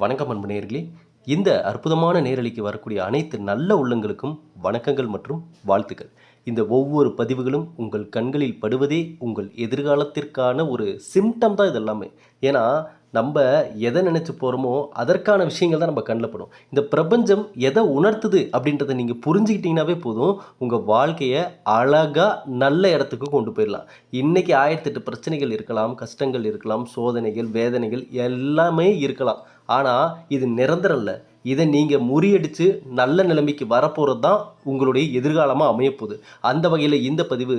வணக்கம் அன்பு நேயர்களே. இந்த அற்புதமான நேரலைக்கு வரக்கூடிய அனைத்து நல்ல உள்ளங்களுக்கும் வணக்கங்கள் மற்றும் வாழ்த்துக்கள். இந்த ஒவ்வொரு பதிவுகளும் உங்கள் கண்களில் படுவதே உங்கள் எதிர்காலத்திற்கான ஒரு சிம்டம் தான் இது எல்லாமே. ஏன்னா, நம்ப எத நெனச்சு போறோமோ, அதற்கான விஷயங்கள் தான் நம்ம கண்ல படும். இந்த பிரபஞ்சம் எத உணர்த்துது அப்படின்றத நீங்க புரிஞ்சுக்கிட்டீங்கனாவே போதும், உங்க வாழ்க்கைய அழகா நல்ல இடத்துக்கு கொண்டு போயிரலாம். இன்னைக்கு 1008 பிரச்சனைகள் இருக்கலாம், கஷ்டங்கள் இருக்கலாம், சோதனைகள், வேதனைகள் எல்லாமே இருக்கலாம். ஆனா, இது நிரந்தரம் இல்ல. இத நீங்க முறியடிச்சு நல்ல நிலைமைக்கு வரப்போறது தான் உங்களுடைய எதிர்காலமா அமையப்போகுது. அந்த வகையில இந்த பதிவு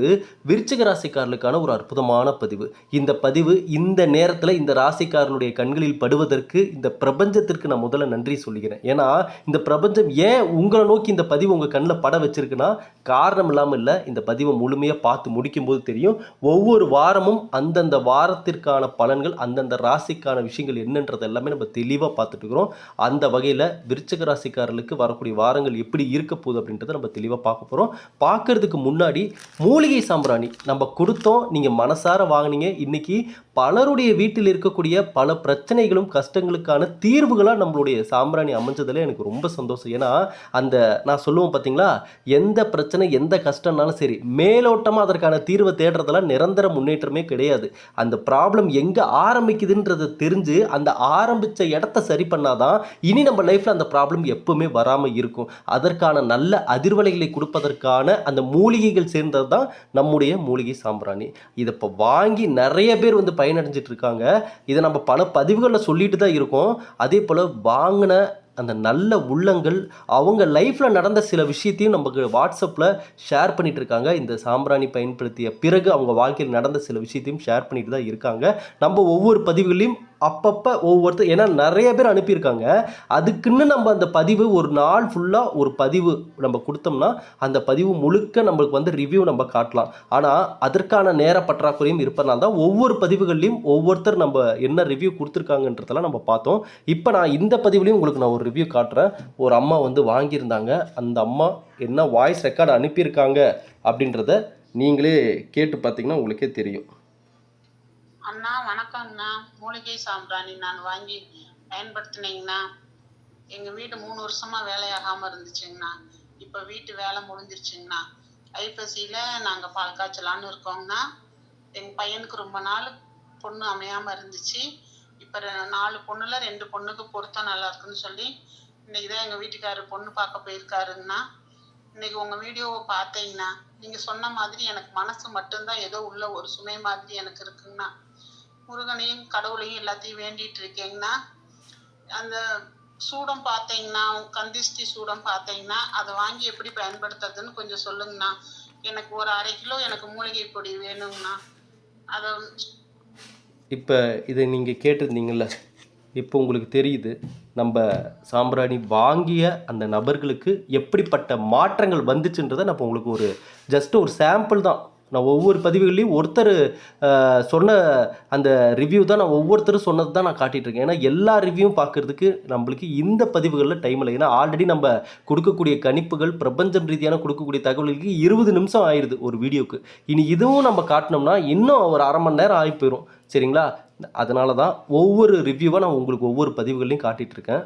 விருச்சிக ராசிக்காரர்களுக்கான ஒரு அற்புதமான பதிவு. இந்த பதிவு இந்த நேரத்துல இந்த ராசிக்காரனுடைய கண்களில் படுவதற்கு இந்த பிரபஞ்சத்திற்கு நான் முதல்ல நன்றி சொல்லிக்கிறேன். ஏன்னா, இந்த பிரபஞ்சம் ஏன் உங்கள நோக்கி இந்த பதிவு உங்க கண்ல பட வச்சிருக்குன்னா, காரணம் இல்லாம இல்ல. இந்த பதிவ முழுமையா பார்த்து முடிக்கும்போது தெரியும். ஒவ்வொரு வாரமும் அந்தந்த வாரத்திற்கான பலன்கள், அந்தந்த ராசிக்கான விஷயங்கள் என்னன்றது எல்லாமே நம்ம தெளிவா பார்த்துட்டு இருக்கிறோம். அந்த வகையில விருச்சிக ராசிக்காரர்களுக்கு வரக்கூடிய வாரங்கள் எப்படி இருக்க போகுது அப்படின்றத நம்ம தெளிவாக பார்க்க போகிறோம். பார்க்கறதுக்கு முன்னாடி மூலிகை சாம்பிராணி நம்ம கொடுத்தோம், நீங்கள் மனசார வாங்கினீங்க. இன்னைக்கு பலருடைய வீட்டில் இருக்கக்கூடிய பல பிரச்சனைகளும் கஷ்டங்களுக்கான தீர்வுகளாக நம்மளுடைய சாம்பிராணி அமைஞ்சதில் எனக்கு ரொம்ப சந்தோஷம். ஏன்னா, அந்த நான் சொல்லுவேன் பார்த்தீங்களா, எந்த பிரச்சனை எந்த கஷ்டம்னாலும் சரி, மேலோட்டமாக அதற்கான தீர்வை தேடுறதெல்லாம் நிரந்தர முன்னேற்றமே கிடையாது. அந்த ப்ராப்ளம் எங்கே ஆரம்பிக்குதுன்றதை தெரிஞ்சு அந்த ஆரம்பித்த இடத்த சரி பண்ணாதான் இனி நம்ம லைஃப்பில் அந்த ப்ராப்ளம் எப்பவுமே வராமல் இருக்கும். அதற்கான நல்ல அதிர்வலைகளை கொடுப்பதற்கான அந்த மூலிகைகள் சேர்ந்தது தான் நம்முடைய மூலிகை சாம்பிராணி. இதை இப்போ வாங்கி நிறைய பேர் பயனடைஞ்சிட்டு இருக்காங்க. இதை நம்ம பல பதிவுகளில் சொல்லிட்டு தான் இருக்கோம். அதே போல் வாங்கின அந்த நல்ல உள்ளங்கள் அவங்க லைஃப்பில் நடந்த சில விஷயத்தையும் நமக்கு வாட்ஸ்அப்பில் ஷேர் பண்ணிட்டு இருக்காங்க. இந்த சாம்பிராணி பயன்படுத்திய பிறகு அவங்க வாழ்க்கையில் நடந்த சில விஷயத்தையும் ஷேர் பண்ணிட்டு தான் இருக்காங்க. நம்ம ஒவ்வொரு பதிவுகளையும் அப்பப்போ ஒவ்வொருத்தர், ஏன்னா நிறைய பேர் அனுப்பியிருக்காங்க. அதுக்குன்னு நம்ம அந்த பதிவு ஒரு நாள் ஃபுல்லாக ஒரு பதிவு நம்ம கொடுத்தோம்னா அந்த பதிவு முழுக்க நம்மளுக்கு ரிவ்யூ நம்ம காட்டலாம். ஆனால் அதற்கான நேர பற்றாக்குறையும் இருப்பதனால தான் ஒவ்வொரு பதிவுகள்லையும் ஒவ்வொருத்தர் நம்ம என்ன ரிவ்யூ கொடுத்துருக்காங்கன்றதெல்லாம் நம்ம பார்த்தோம். இப்போ நான் இந்த பதிவுலையும் உங்களுக்கு நான் ஒரு ரிவ்யூ காட்டுறேன். ஒரு அம்மா வாங்கியிருந்தாங்க. அந்த அம்மா என்ன வாய்ஸ் ரெக்கார்டு அனுப்பியிருக்காங்க அப்படின்றத நீங்களே கேட்டு பார்த்தீங்கன்னா உங்களுக்கே தெரியும். அண்ணா வணக்கங்கண்ணா. மூலிகை சாம்பிராணி நான் வாங்கி பயன்படுத்தினீங்கண்ணா. எங்கள் வீடு 3 வருஷமாக வேலையாகாமல் இருந்துச்சுங்கண்ணா. இப்போ வீட்டு வேலை முடிஞ்சிருச்சுங்கண்ணா. ஐப்பசியில் நாங்கள் பால் காய்ச்சலான்னு இருக்கோங்கண்ணா. எங்கள் பையனுக்கு ரொம்ப நாள் பொண்ணு அமையாமல் இருந்துச்சு. இப்போ 4 பொண்ணுல 2 பொண்ணுக்கு பொருத்தம் நல்லா இருக்குன்னு சொல்லி இன்றைக்கி தான் எங்கள் வீட்டுக்காரர் பொண்ணு பார்க்க போயிருக்காருங்கண்ணா. இன்றைக்கி உங்கள் வீடியோவை பார்த்தீங்கண்ணா. நீங்கள் சொன்ன மாதிரி எனக்கு மனசு மட்டும்தான் ஏதோ உள்ள ஒரு சுமை மாதிரி எனக்கு இருக்குங்கண்ணா. முருகனையும் கடவுளையும் எல்லாத்தையும் வேண்டிகிட்டு இருக்கேங்கண்ணா. அந்த சூடம் பார்த்தீங்கன்னா, கந்திஷ்டி சூடம் பார்த்தீங்கன்னா, அதை வாங்கி எப்படி பயன்படுத்துறதுன்னு கொஞ்சம் சொல்லுங்கண்ணா. எனக்கு ஒரு 1/2 கிலோ எனக்கு மூலிகை பொடி வேணுங்கண்ணா. அதை இப்போ இதை நீங்கள் கேட்டிருந்தீங்கள்ல, இப்போ உங்களுக்கு தெரியுது நம்ம சாம்பிராணி வாங்கிய அந்த நபர்களுக்கு எப்படிப்பட்ட மாற்றங்கள் வந்துச்சுன்றதை நான் உங்களுக்கு ஒரு ஜஸ்ட் ஒரு சாம்பிள் தான். நான் ஒவ்வொரு பதிவுகள்லையும் ஒருத்தர் சொன்ன அந்த ரிவ்யூ தான், நான் ஒவ்வொருத்தரும் சொன்னது தான் நான் காட்டிகிட்ருக்கேன். ஏன்னா எல்லா ரிவ்யூவும் பார்க்குறதுக்கு நம்மளுக்கு இந்த பதிவுகளில் டைம் இல்லை. ஏன்னா ஆல்ரெடி நம்ம கொடுக்கக்கூடிய கணிப்புகள், பிரபஞ்சம் ரீதியான கொடுக்கக்கூடிய தகவல்களுக்கு 20 நிமிஷம் ஆயிடுது ஒரு வீடியோவுக்கு. இனி இதுவும் நம்ம காட்டினோம்னா இன்னும் ஒரு 1/2 மணி நேரம் ஆகி போயிடும். சரிங்களா? அதனால தான் ஒவ்வொரு ரிவ்யூவாக நான் உங்களுக்கு ஒவ்வொரு பதிவுகளையும் காட்டிகிட்ருக்கேன்.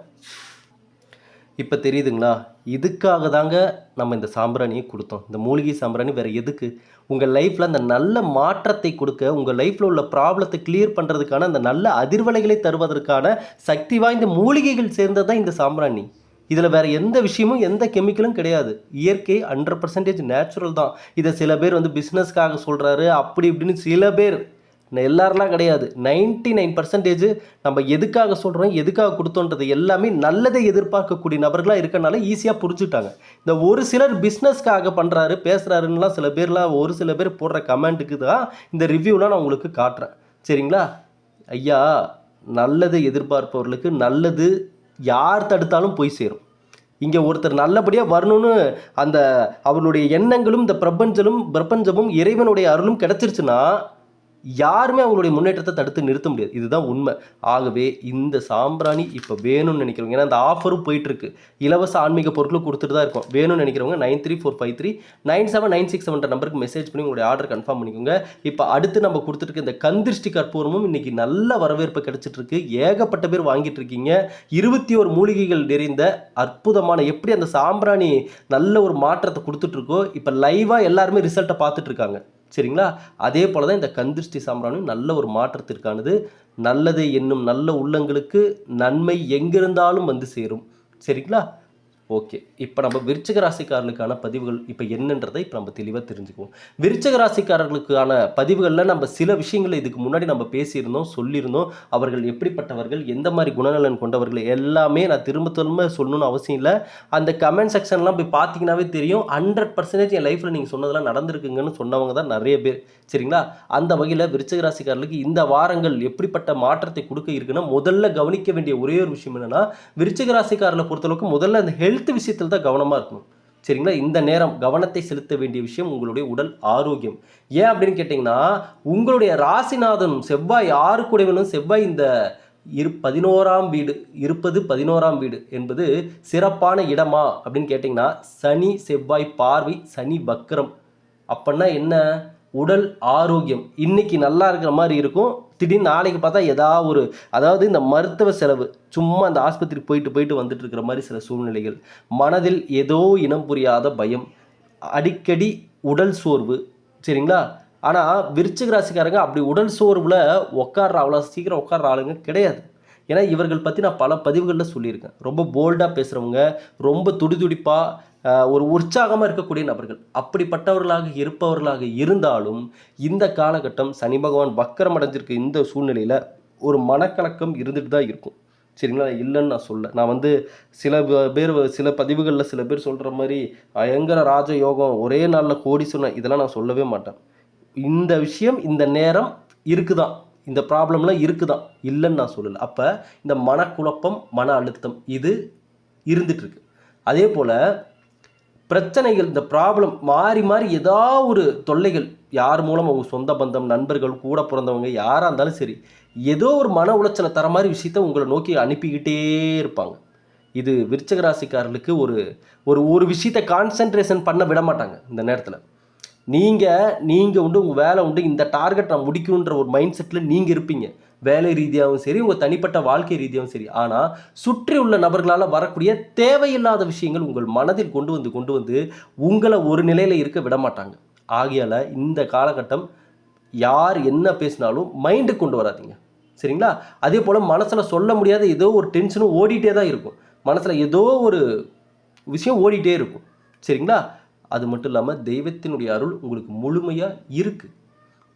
இப்போ தெரியுதுங்களா? இதுக்காக தாங்க நம்ம இந்த சாம்பிராணியை கொடுத்தோம். இந்த மூலிகை சாம்பிராணி வேறு எதுக்கு? உங்கள் லைஃப்பில் அந்த நல்ல மாற்றத்தை கொடுக்க, உங்கள் லைஃப்பில் உள்ள ப்ராப்ளத்தை கிளியர் பண்ணுறதுக்கான அந்த நல்ல அதிர்வலைகளை தருவதற்கான சக்தி வாய்ந்த மூலிகைகள் சேர்ந்தது தான் இந்த சாம்பிராணி. இதில் வேறு எந்த விஷயமும் எந்த கெமிக்கலும் கிடையாது. இயற்கை 100% நேச்சுரல் தான். இதை சில பேர் பிஸ்னஸ்க்காக சொல்கிறாரு அப்படி இப்படின்னு சில பேர், எல்லாரெல்லாம் கிடையாது. 99% நம்ம எதுக்காக சொல்கிறோம், எதுக்காக கொடுத்தோன்றது எல்லாமே நல்லதை எதிர்பார்க்கக்கூடிய நபர்களாக இருக்கனால ஈஸியாக புரிஞ்சுட்டாங்க. இந்த ஒரு சிலர் பிஸ்னஸ்க்காக பண்ணுறாரு பேசுகிறாருன்னெலாம் சில பேர்லாம் ஒரு சில பேர் போடுற கமெண்ட்டுக்கு தான் இந்த ரிவ்யூலாம் நான் உங்களுக்கு காட்டுறேன். சரிங்களா? ஐயா, நல்லதை எதிர்பார்ப்பவர்களுக்கு நல்லது யார் தடுத்தாலும் போய் சேரும். இங்கே ஒருத்தர் நல்லபடியாக வரணும்னு அந்த அவருடைய எண்ணங்களும் இந்த பிரபஞ்சமும் இறைவனுடைய அருளும் கிடச்சிருச்சுன்னா யாருமே அவங்களுடைய முன்னேற்றத்தை தடுத்து நிறுத்த முடியாது. இதுதான் உண்மை. ஆகவே இந்த சாம்பிராணி இப்போ வேணும்னு நினைக்கிறவங்க, ஏன்னா இந்த ஆஃபரும் போயிட்டுருக்கு, இலவச ஆன்மீக பொருட்களும் கொடுத்துட்டு தான் இருக்கோம். வேணும்னு நினைக்கிறவங்க 9345397996 நம்பருக்கு மெசேஜ் பண்ணி உங்களுடைய ஆர்டர் கன்ஃபார்ம் பண்ணிக்கோங்க. இப்போ அடுத்து நம்ம கொடுத்துருக்க இந்த கந்திருஷ்டி கற்பூரமும் இன்னைக்கு நல்ல வரவேற்பு கிடைச்சிட்டு இருக்கு. ஏகப்பட்ட பேர் வாங்கிட்டு இருக்கீங்க. 21 மூலிகைகள் நிறைந்த அற்புதமான, எப்படி அந்த சாம்பிராணி நல்ல ஒரு மாற்றத்தை கொடுத்துட்டு இருக்கோ, இப்போ லைவாக எல்லாருமே ரிசல்ட்டை பார்த்துட்டு இருக்காங்க. சரிங்களா? அதே போல தான் இந்த கந்திருஷ்டி சாம்பிராணி நல்ல ஒரு மாற்றத்திற்கானது. நல்லது என்னும் நல்ல உள்ளங்களுக்கு நன்மை எங்கிருந்தாலும் வந்து சேரும். சரிங்களா? ஓகே, இப்போ நம்ம விருச்சிக ராசிக்காரர்களுக்கான பதிவுகள் இப்போ என்னன்றதை இப்போ நம்ம தெளிவாக தெரிஞ்சுக்குவோம். விருச்சிக ராசிக்காரர்களுக்கான பதிவுகளில் நம்ம சில விஷயங்களை இதுக்கு முன்னாடி நம்ம பேசியிருந்தோம், சொல்லியிருந்தோம். அவர்கள் எப்படிப்பட்டவர்கள், எந்த மாதிரி குணநலன் கொண்டவர்கள் எல்லாமே நான் திரும்ப திரும்ப சொல்லணும்னு அவசியம் இல்லை. அந்த கமெண்ட் செக்ஷன்லாம் போய் பார்த்தீங்கன்னாவே தெரியும். 100% என் லைஃப்பில் நீங்கள் சொன்னதெல்லாம் நடந்திருக்குங்கன்னு சொன்னவங்க தான் நிறைய பேர். சரிங்களா? அந்த வகையில் விருச்சிக ராசிக்காரர்களுக்கு இந்த வாரங்கள் எப்படிப்பட்ட மாற்றத்தை கொடுக்க இருக்குன்னா, முதல்ல கவனிக்க வேண்டிய ஒரே ஒரு விஷயம் என்னென்னா, விருச்சிக ராசிக்காரர்களை பொறுத்தளவுக்கு முதல்ல அந்த ஹெல்த் விஷயத்தில் தான் கவனமாக இருக்கணும். சரிங்களா? இந்த நேரம் கவனத்தை செலுத்த வேண்டிய விஷயம் உங்களுடைய உடல் ஆரோக்கியம். ஏன் அப்படின்னு கேட்டிங்கன்னா, உங்களுடைய ராசிநாதன் செவ்வாய் 6 கூடையவனும் செவ்வாய் இந்த 11ஆம் வீடு இருப்பது 11ஆம் வீடு என்பது சிறப்பான இடமா அப்படின்னு கேட்டிங்கன்னா, சனி செவ்வாய் பார்வை, சனி வக்ரம். அப்படின்னா என்ன? உடல் ஆரோக்கியம் இன்னைக்கு நல்லா இருக்கிற மாதிரி இருக்கும். திடீர்னு நாளைக்கு பார்த்தா ஏதாவது ஒரு, அதாவது இந்த மருத்துவ செலவு, சும்மா அந்த ஆஸ்பத்திரிக்கு போயிட்டு வந்துட்டு இருக்கிற மாதிரி சில சூழ்நிலைகள், மனதில் ஏதோ இனம் புரியாத பயம், அடிக்கடி உடல் சோர்வு. சரிங்களா? ஆனால் விருச்சிக ராசிக்காரங்க அப்படி உடல் சோர்வில் அவ்வளோ சீக்கிரம் உட்கார்ற ஆளுங்க கிடையாது. ஏன்னா இவர்கள் பற்றி நான் பல பதிவுகளில் சொல்லியிருக்கேன். ரொம்ப போல்டாக பேசுகிறவங்க, ரொம்ப துடிதுடிப்பாக ஒரு உற்சாகமாக இருக்கக்கூடிய நபர்கள். அப்படிப்பட்டவர்களாக இருப்பவர்களாக இருந்தாலும் இந்த காலகட்டம் சனி பகவான் வக்கரம் அடைஞ்சிருக்க இந்த சூழ்நிலையில் ஒரு மனக்கலக்கம் இருந்துட்டு தான் இருக்கும். சரிங்களா? இல்லைன்னு நான் சொல்ல. நான் சில பதிவுகளில் சில பேர் சொல்கிற மாதிரி பயங்கர ராஜ யோகம், ஒரே நாளில் கோடி சொன்னேன், இதெல்லாம் நான் சொல்லவே மாட்டேன். இந்த விஷயம் இந்த நேரம் இருக்குதான், இந்த ப்ராப்ளம்லாம் இருக்குதான், இல்லைன்னு நான் சொல்லலை. அப்போ இந்த மனக்குழப்பம், மன அழுத்தம் இது இருந்துகிட்ருக்கு. அதே போல் பிரச்சனைகள், இந்த ப்ராப்ளம் மாறி மாறி ஏதாவது ஒரு தொல்லைகள், யார் மூலம் அவங்க சொந்த பந்தம், நண்பர்கள், கூட பிறந்தவங்க யாராக இருந்தாலும் சரி, ஏதோ ஒரு மன உளைச்சலை தர மாதிரி விஷயத்த உங்களை நோக்கி அனுப்பிக்கிட்டே இருப்பாங்க. இது விருச்சிக ராசிக்காரர்களுக்கு ஒரு விஷயத்தை கான்சென்ட்ரேஷன் பண்ண விட மாட்டாங்க. இந்த நேரத்தில் நீங்கள் உண்டு, உங்கள் வேலை உண்டு, இந்த டார்கெட் நான் முடிக்கணுன்ற ஒரு மைண்ட் செட்டில் நீங்கள் இருப்பீங்க. வேலை ரீதியாகவும் சரி, உங்கள் தனிப்பட்ட வாழ்க்கை ரீதியாகவும் சரி. ஆனால் சுற்றி உள்ள நபர்களால் வரக்கூடிய தேவையில்லாத விஷயங்கள் உங்கள் மனதில் கொண்டு வந்து உங்களை ஒரு நிலையில் இருக்க விட மாட்டாங்க. ஆகையால் இந்த காலகட்டம் யார் என்ன பேசினாலும் மைண்டுக்கு கொண்டு வராதிங்க. சரிங்களா? அதே போல் மனசில் சொல்ல முடியாத ஏதோ ஒரு டென்ஷனும் ஓடிட்டே தான் இருக்கும். மனசில் ஏதோ ஒரு விஷயம் ஓடிட்டே இருக்கும். சரிங்களா? அது மட்டும் இல்லாமல் தெய்வத்தினுடைய அருள் உங்களுக்கு முழுமையாக இருக்குது.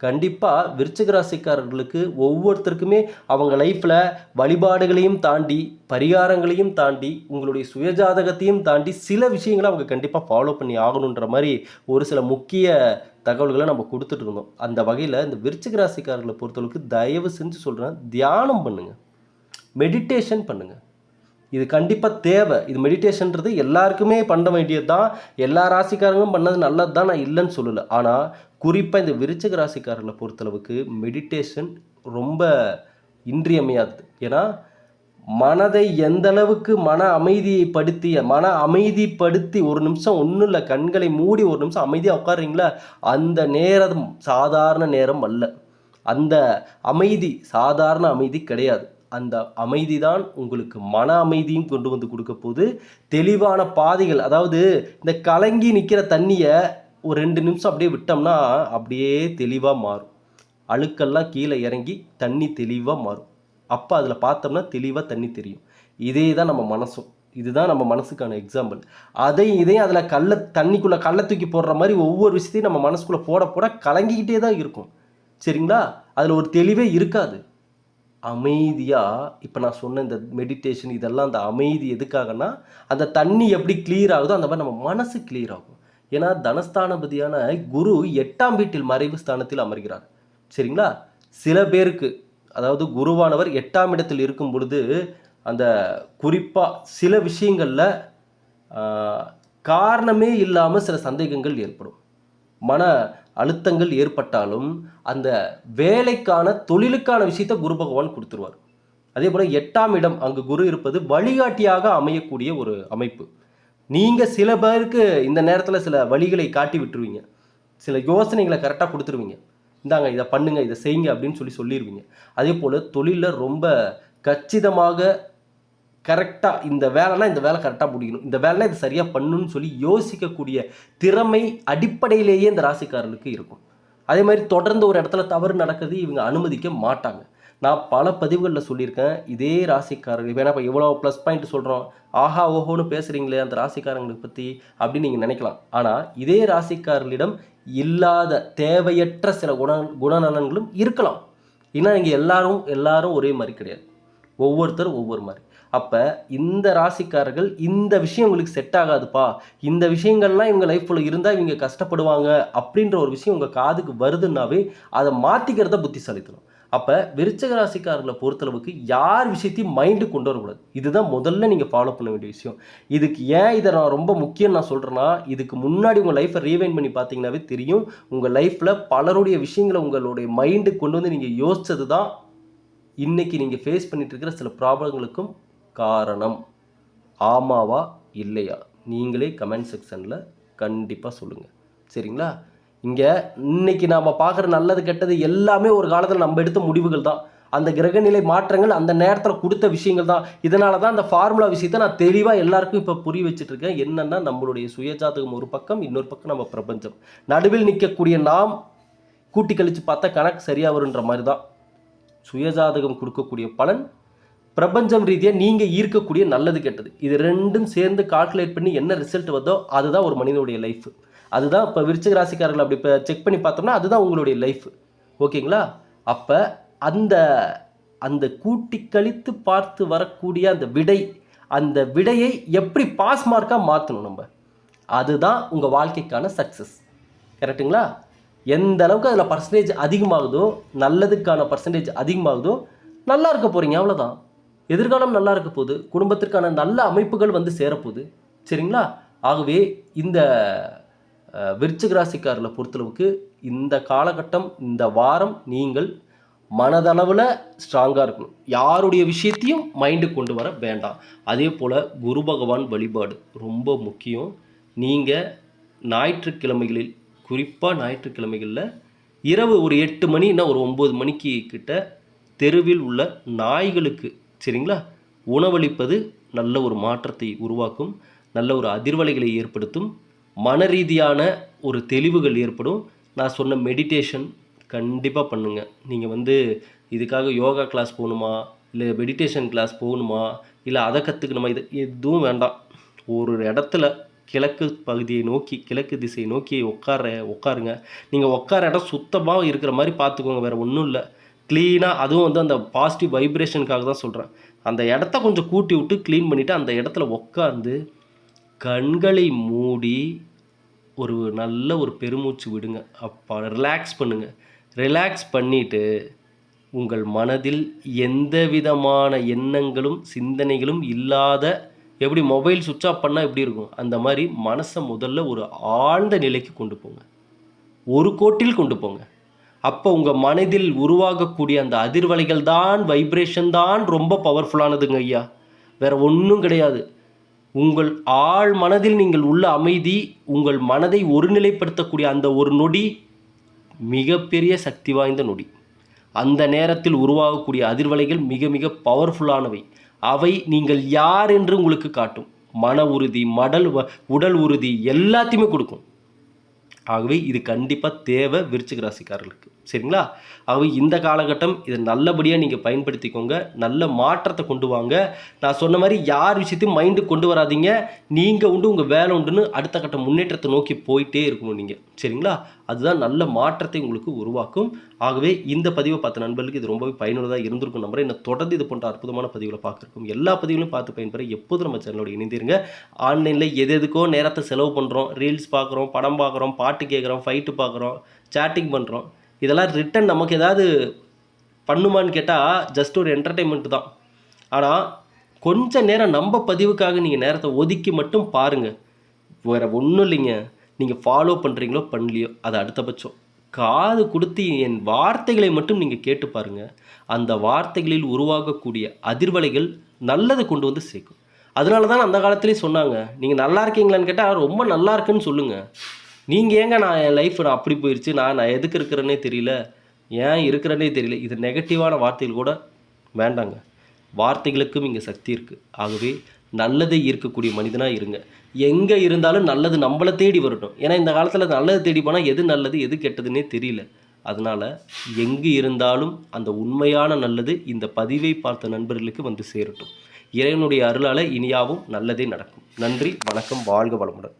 கண்டிப்பாக விருச்சிக ராசிக்காரர்களுக்கு ஒவ்வொருத்தருக்குமே அவங்க லைஃப்பில் வழிபாடுகளையும் தாண்டி, பரிகாரங்களையும் தாண்டி, உங்களுடைய சுயஜாதகத்தையும் தாண்டி சில விஷயங்களை அவங்க கண்டிப்பாக ஃபாலோ பண்ணி ஆகணுன்ற மாதிரி ஒரு சில முக்கிய தகவல்களை நம்ம கொடுத்துட்டு இருந்தோம். அந்த வகையில் இந்த விருச்சிக ராசிக்காரர்களை பொறுத்தளவுக்கு தயவு செஞ்சு சொல்கிறேன், தியானம் பண்ணுங்கள், மெடிடேஷன் பண்ணுங்கள். இது கண்டிப்பாக தேவை. இது மெடிடேஷன்றது எல்லாருக்குமே பண்ண வேண்டியது தான். எல்லா ராசிக்காரங்களும் பண்ணது நல்லது தான், நான் இல்லைன்னு சொல்லலை. ஆனால் குறிப்பாக இந்த விருச்சிக ராசிக்காரர்களை பொறுத்தளவுக்கு மெடிடேஷன் ரொம்ப இன்றியமையாதது. ஏன்னா மனதை எந்த அளவுக்கு மன அமைதிப்படுத்தி ஒரு நிமிஷம் ஒன்றும் இல்லை, கண்களை மூடி ஒரு நிமிஷம் அமைதியாக உட்காருறீங்களா, அந்த நேரம் சாதாரண நேரம் அல்ல. அந்த அமைதி சாதாரண அமைதி கிடையாது. அந்த அமைதி தான் உங்களுக்கு மன அமைதியும் கொண்டு வந்து கொடுக்க போது. தெளிவான பாதைகள், அதாவது இந்த கலங்கி நிற்கிற தண்ணியை ஒரு 2 நிமிஷம் அப்படியே விட்டோம்னா அப்படியே தெளிவாக மாறும். அழுக்கெல்லாம் கீழே இறங்கி தண்ணி தெளிவாக மாறும். அப்போ அதில் பார்த்தோம்னா தெளிவாக தண்ணி தெரியும். இதே தான் நம்ம மனசும். இதுதான் நம்ம மனசுக்கான எக்ஸாம்பிள். இதையும் அதில் தண்ணிக்குள்ளே கல்லை தூக்கி போடுற மாதிரி ஒவ்வொரு விஷயத்தையும் நம்ம மனசுக்குள்ளே போட கலங்கிக்கிட்டே தான் இருக்கும். சரிங்களா? அதில் ஒரு தெளிவே இருக்காது. அமைதியாக இப்போ நான் சொன்ன இந்த மெடிடேஷன் இதெல்லாம், அந்த அமைதி எதுக்காகனா, அந்த தண்ணி எப்படி கிளியர் ஆகுதோ அந்த மாதிரி நம்ம மனசு கிளியர் ஆகும். ஏன்னா தனஸ்தானபதியான குரு 8ஆம் வீட்டில் மறைவு ஸ்தானத்தில் அமர்கிறார். சரிங்களா? சில பேருக்கு, அதாவது குருவானவர் 8ஆம் இடத்தில் இருக்கும் பொழுது அந்த குறிப்பாக சில விஷயங்களில் காரணமே இல்லாமல் சில சந்தேகங்கள் ஏற்படும். அழுத்தங்கள் ஏற்பட்டாலும் அந்த வேலைக்கான தொழிலுக்கான விஷயத்தை குரு பகவான் கொடுத்துருவார். அதே போல் 8ஆம் இடம் அங்கு குரு இருப்பது வழிகாட்டியாக அமையக்கூடிய ஒரு அமைப்பு. நீங்கள் சில பேருக்கு இந்த நேரத்தில் சில வழிகளை காட்டி விட்டுருவீங்க, சில யோசனைகளை கரெக்டாக கொடுத்துருவீங்க. இந்தாங்க இதை பண்ணுங்க, இதை செய்யுங்க அப்படின்னு சொல்லிடுவீங்க. அதே போல் தொழிலில் ரொம்ப கச்சிதமாக கரெக்டாக இந்த வேலைனா இந்த வேலை கரெக்டாக முடிக்கணும், இந்த வேலைனா இது சரியாக பண்ணணும்னு சொல்லி யோசிக்கக்கூடிய திறமை அடிப்படையிலேயே இந்த ராசிக்காரர்களுக்கு இருக்கும். அதே மாதிரி தொடர்ந்து ஒரு இடத்துல தவறு நடக்குது இவங்க அனுமதிக்க மாட்டாங்க. நான் பல பதிவுகளில் சொல்லியிருக்கேன், இதே ராசிக்காரர்கள் வேணா இப்போ எவ்வளோ ப்ளஸ் பாயிண்ட் சொல்கிறோம், ஆஹா ஓஹோன்னு பேசுகிறீங்களே அந்த ராசிக்காரங்களுக்கு பற்றி அப்படின்னு நீங்கள் நினைக்கலாம். ஆனால் இதே ராசிக்காரர்களிடம் இல்லாத தேவையற்ற சில குணநலன்களும் இருக்கலாம். ஏன்னா இங்கே எல்லாரும் ஒரே மாதிரி கிடையாது, ஒவ்வொருத்தரும் ஒவ்வொரு மாதிரி. அப்போ இந்த ராசிக்காரர்கள் இந்த விஷயம் உங்களுக்கு செட் ஆகாதுப்பா, இந்த விஷயங்கள்லாம் இவங்க லைஃப்பில் இருந்தால் இவங்க கஷ்டப்படுவாங்க அப்படின்ற ஒரு விஷயம் உங்கள் காதுக்கு வருதுன்னாவே அதை மாற்றிக்கிறத புத்திசாலித்தணும். அப்போ விருச்சிக ராசிக்காரர்களை பொறுத்தளவுக்கு யார் விஷயத்தையும் மைண்டு கொண்டு வரக்கூடாது. இதுதான் முதல்ல நீங்கள் ஃபாலோ பண்ண வேண்டிய விஷயம். இதுக்கு ஏன் இதை நான் ரொம்ப முக்கியம் நான் சொல்கிறேன்னா, இதுக்கு முன்னாடி உங்கள் லைஃப்பை ரீவைண்ட் பண்ணி பார்த்தீங்கன்னாவே தெரியும், உங்கள் லைஃப்பில் பலருடைய விஷயங்களை உங்களுடைய மைண்டு கொண்டு வந்து நீங்கள் யோசித்தது தான் இன்றைக்கி நீங்கள் ஃபேஸ் பண்ணிட்டு இருக்கிற சில ப்ராப்ளங்களுக்கும் காரணம். ஆமாவா இல்லையா நீங்களே கமெண்ட் செக்ஷனில் கண்டிப்பாக சொல்லுங்கள், சரிங்களா? இங்கே இன்னைக்கு நாம் பார்க்குற நல்லது கெட்டது எல்லாமே ஒரு காலத்தில் நம்ம எடுத்த முடிவுகள் தான், அந்த கிரகநிலை மாற்றங்கள் அந்த நேரத்தில் கொடுத்த விஷயங்கள் தான். இதனால தான் அந்த ஃபார்முலா விஷயத்தை நான் தெளிவாக எல்லாருக்கும் இப்போ புரிய வச்சுட்ருக்கேன். என்னென்னா நம்மளுடைய சுயஜாதகம் ஒரு பக்கம், இன்னொரு பக்கம் நம்ம பிரபஞ்சம், நடுவில் நிற்கக்கூடிய நாம் கூட்டி கழித்து பார்த்தா கணக்கு சரியாக வருன்ற மாதிரி தான் சுயஜாதகம் கொடுக்கக்கூடிய பலன், பிரபஞ்சம் ரீதியாக நீங்கள் ஈர்க்கக்கூடிய நல்லது கெட்டது, இது ரெண்டும் சேர்ந்து கால்குலேட் பண்ணி என்ன ரிசல்ட் வந்தோ அதுதான் ஒரு மனிதனுடைய லைஃப். அதுதான் இப்போ விருச்சிக ராசிக்காரர்கள் அப்படி இப்போ செக் பண்ணி பார்த்தோம்னா அதுதான் உங்களுடைய லைஃப், ஓகேங்களா? அப்போ அந்த அந்த கூட்டி கழித்து பார்த்து வரக்கூடிய அந்த விடையை எப்படி பாஸ் மார்க்காக மாற்றணும் நம்ம, அதுதான் உங்கள் வாழ்க்கைக்கான சக்ஸஸ். கரெக்டுங்களா? எந்த அளவுக்கு அதில் பர்சன்டேஜ் அதிகமாகுதோ, நல்லதுக்கான பர்சன்டேஜ் அதிகமாகுதோ நல்லா இருக்க போகிறீங்க, அவ்வளோதான். எதிர்காலம் நல்லா இருக்க போகுது, குடும்பத்திற்கான நல்ல அமைப்புகள் வந்து சேரப்போகுது, சரிங்களா? ஆகவே இந்த விருச்சிக ராசிக்காரர்களை பொறுத்தளவுக்கு இந்த காலகட்டம், இந்த வாரம் நீங்கள் மனதளவில் ஸ்ட்ராங்காக இருக்கணும். யாருடைய விஷயத்தையும் மைண்டு கொண்டு வர வேண்டாம். அதே போல் குரு பகவான் வழிபாடு ரொம்ப முக்கியம். நீங்கள் ஞாயிற்றுக்கிழமைகளில், குறிப்பாக ஞாயிற்றுக்கிழமைகளில் இரவு ஒரு 8 மணின்னா ஒரு 9 மணிக்கு கிட்ட தெருவில் உள்ள நாய்களுக்கு, சரிங்களா, உணவளிப்பது நல்ல ஒரு மாற்றத்தை உருவாக்கும், நல்ல ஒரு அதிர்வலைகளை ஏற்படுத்தும், மன ரீதியான ஒரு தெளிவுகள் ஏற்படும். நான் சொன்ன மெடிடேஷன் கண்டிப்பாக பண்ணுங்கள். நீங்கள் வந்து இதுக்காக யோகா கிளாஸ் போகணுமா, இல்லை மெடிடேஷன் கிளாஸ் போகணுமா, இல்லை அதை கற்றுக்கணுமா, இது எதுவும் வேண்டாம். ஒரு இடத்துல கிழக்கு பகுதியை நோக்கி, கிழக்கு திசையை நோக்கி உட்காருங்க. நீங்கள் உட்கார இடம் சுத்தமாக இருக்கிற மாதிரி பார்த்துக்கோங்க, வேறு ஒன்றும் இல்லை. க்ளீனாக, அதுவும் வந்து அந்த பாசிட்டிவ் வைப்ரேஷனுக்காக தான் சொல்கிறேன். அந்த இடத்த கொஞ்சம் கூட்டி விட்டு க்ளீன் பண்ணிவிட்டு அந்த இடத்துல உட்காந்து கண்களை மூடி ஒரு நல்ல ஒரு பெருமூச்சு விடுங்க. அப்போ ரிலாக்ஸ் பண்ணுங்கள். ரிலாக்ஸ் பண்ணிவிட்டு உங்கள் மனதில் எந்த விதமான எண்ணங்களும் சிந்தனைகளும் இல்லாத, எப்படி மொபைல் சுவிட்ச் ஆஃப் பண்ணால் எப்படி இருக்கும் அந்த மாதிரி மனசை முதல்ல ஒரு ஆழ்ந்த நிலைக்கு கொண்டு போங்க, ஒரு கோட்டில் கொண்டு போங்க. அப்போ உங்கள் மனதில் உருவாகக்கூடிய அந்த அதிர்வலைகள் தான், வைப்ரேஷன் தான் ரொம்ப பவர்ஃபுல்லானதுங்க ஐயா, வேறு ஒன்றும் கிடையாது. உங்கள் ஆழ் மனதில் நீங்கள் உள்ள அமைதி, உங்கள் மனதை ஒருநிலைப்படுத்தக்கூடிய அந்த ஒரு நொடி மிகப்பெரிய சக்தி வாய்ந்த நொடி. அந்த நேரத்தில் உருவாகக்கூடிய அதிர்வலைகள் மிக மிக பவர்ஃபுல்லானவை. அவை நீங்கள் யார் என்று உங்களுக்கு காட்டும். மன உறுதி, உடல் உறுதி எல்லாத்தையுமே கொடுக்கும். ஆகவே இது கண்டிப்பாக தேவை விருச்சிக ராசிக்காரர்களுக்கு, சரிங்களா? ஆகவே இந்த காலகட்டம் இதை நல்லபடியாக நீங்கள் பயன்படுத்திக்கோங்க, நல்ல மாற்றத்தை கொண்டு வாங்க. நான் சொன்ன மாதிரி யார் விஷயத்தையும் மைண்டு கொண்டு வராதிங்க. நீங்கள் உண்டு, உங்கள் வேலை உண்டுன்னு அடுத்த கட்ட முன்னேற்றத்தை நோக்கி போயிட்டே இருக்கணும் நீங்கள், சரிங்களா? அதுதான் நல்ல மாற்றத்தை உங்களுக்கு உருவாக்கும். ஆகவே இந்த பதிவை பார்த்த நண்பர்களுக்கு இது ரொம்பவே பயனுள்ளதாக இருந்திருக்கும் நம்புறேன். இன்னும் தொடர்ந்து இது போன்ற அற்புதமான பதிவுகளை பார்க்குறோம். எல்லா பதிவுகளும் பார்த்து பயன்பெற எப்போதும் நம்ம சேனலோட இணைந்திருங்க. ஆன்லைனில் எதுக்கோ நேரத்தை செலவு பண்ணுறோம், ரீல்ஸ் பார்க்குறோம், படம் பார்க்குறோம், பாட்டு கேட்குறோம், ஃபைட்டு பார்க்குறோம், சேட்டிங் பண்ணுறோம். இதெல்லாம் ரிட்டன் நமக்கு ஏதாவது பண்ணுமான்னு கேட்டால் ஜஸ்ட் ஒரு என்டர்டெயின்மெண்ட் தான். ஆனால் கொஞ்சம் நேரம் நம்ம பதிவுக்காக நீங்கள் நேரத்தை ஒதுக்கி மட்டும் பாருங்கள். வேறு ஒன்றும் இல்லைங்க. நீங்கள் ஃபாலோ பண்ணுறீங்களோ பண்ணலையோ அது அடுத்த பட்சம். காது கொடுத்து என் வார்த்தைகளை மட்டும் நீங்கள் கேட்டு பாருங்க. அந்த வார்த்தைகளில் உருவாகக்கூடிய அதிர்வலைகள் நல்லதை கொண்டு வந்து சேர்க்கும். அதனால தான் அந்த காலத்திலேயே சொன்னாங்க, நீங்கள் நல்லா இருக்கீங்களான்னு கேட்டால் ரொம்ப நல்லா இருக்குன்னு சொல்லுங்க. நீங்கள் ஏங்க நான் என் லைஃப் நான் அப்படி போயிடுச்சு, நான் எதுக்கு இருக்கிறேன்னே தெரியல, ஏன் இருக்கிறேன்னே தெரியல, இது நெகட்டிவான வார்த்தைகள் கூட வேண்டாங்க. வார்த்தைகளுக்கும் இங்கே சக்தி இருக்குது. ஆகவே நல்லதை ஈர்க்கக்கூடிய மனிதனாக இருங்க. எங்கே இருந்தாலும் நல்லது நம்மளை தேடி வரட்டும். ஏன்னா இந்த காலத்தில் நல்லது தேடி போனால் எது நல்லது எது கெட்டதுன்னே தெரியல. அதனால் எங்கு இருந்தாலும் அந்த உண்மையான நல்லது இந்த பதிவை பார்த்த நண்பர்களுக்கு வந்து சேரட்டும். இறைவனுடைய அருளால் இனியாவும் நல்லதே நடக்கும். நன்றி, வணக்கம், வாழ்க வளமுடன்.